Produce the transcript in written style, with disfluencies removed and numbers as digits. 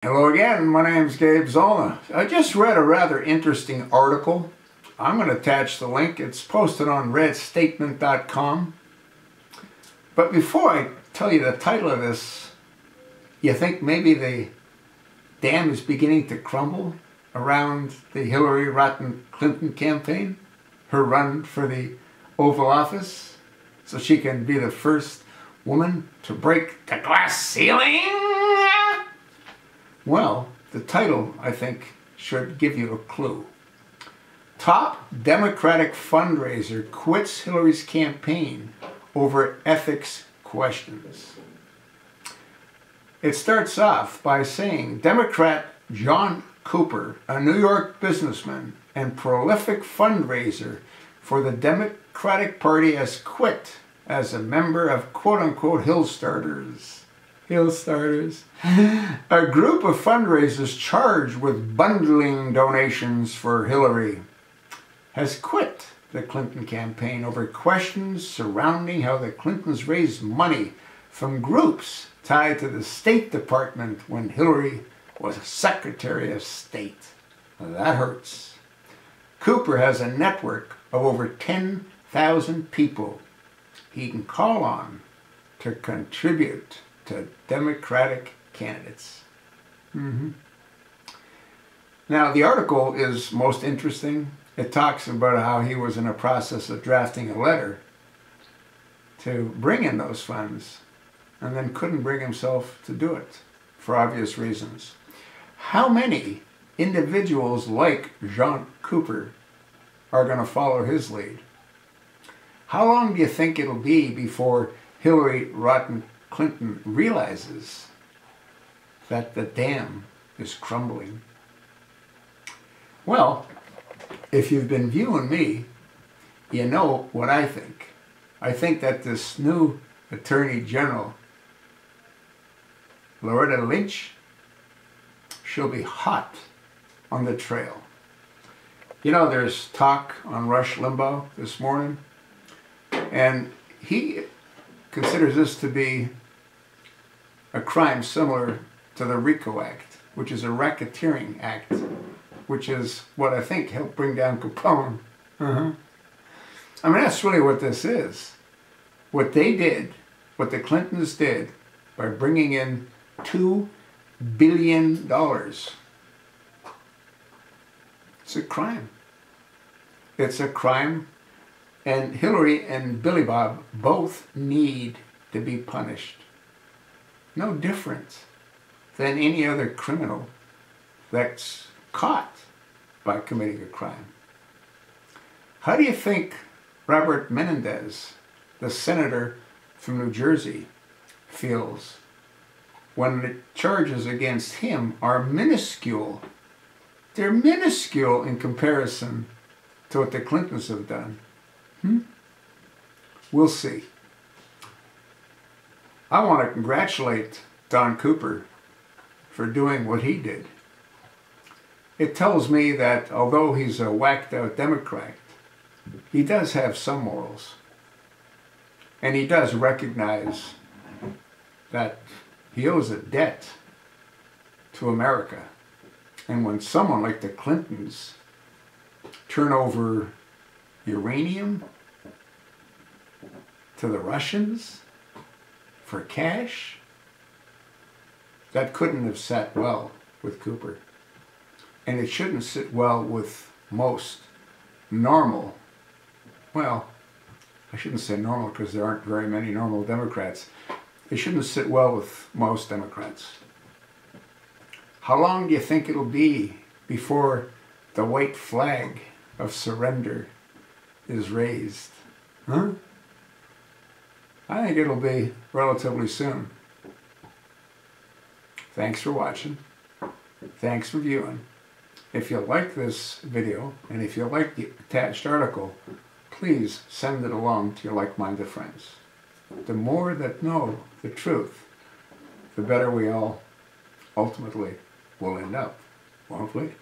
Hello again, my name's Gabe Zollner. I just read a rather interesting article. I'm going to attach the link. It's posted on redstatement.com. But before I tell you the title of this, you think maybe the dam is beginning to crumble around the Hillary Clinton campaign, her run for the Oval Office, so she can be the first woman to break the glass ceiling? Well, the title, I think, should give you a clue. Top Democratic fundraiser quits Hillary's campaign over ethics questions. It starts off by saying Democrat John Cooper, a New York businessman and prolific fundraiser for the Democratic Party, has quit as a member of quote-unquote Hill Starters. Hill Starters, a group of fundraisers charged with bundling donations for Hillary, has quit the Clinton campaign over questions surrounding how the Clintons raised money from groups tied to the State Department when Hillary was Secretary of State. That hurts. Cooper has a network of over 10,000 people he can call on to contribute to Democratic candidates. Now, the article is most interesting. It talks about how he was in a process of drafting a letter to bring in those funds and then couldn't bring himself to do it for obvious reasons. How many individuals like John Cooper are going to follow his lead? How long do you think it'll be before Hillary Clinton realizes that the dam is crumbling? Well, if you've been viewing me, you know what I think. I think that this new Attorney General, Loretta Lynch, she'll be hot on the trail. You know, there's talk on Rush Limbaugh this morning, and he considers this to be a crime similar to the RICO Act, which is a racketeering act, which is what I think helped bring down Capone. I mean, that's really what this is. What they did, what the Clintons did, by bringing in $2 billion. It's a crime. It's a crime, and Hillary and Billy Bob both need to be punished. No different than any other criminal that's caught by committing a crime. How do you think Robert Menendez, the senator from New Jersey, feels when the charges against him are minuscule? They're minuscule in comparison to what the Clintons have done. We'll see. I want to congratulate Don Cooper for doing what he did. It tells me that although he's a whacked out Democrat, he does have some morals. And he does recognize that he owes a debt to America. And when someone like the Clintons turn over uranium to the Russians for cash, that couldn't have sat well with Cooper. And it shouldn't sit well with most normal, well, I shouldn't say normal because there aren't very many normal Democrats. It shouldn't sit well with most Democrats. How long do you think it'll be before the white flag of surrender is raised? I think it'll be relatively soon. Thanks for watching. Thanks for viewing. If you like this video, and if you like the attached article, please send it along to your like-minded friends. The more that know the truth, the better we all ultimately will end up, won't we?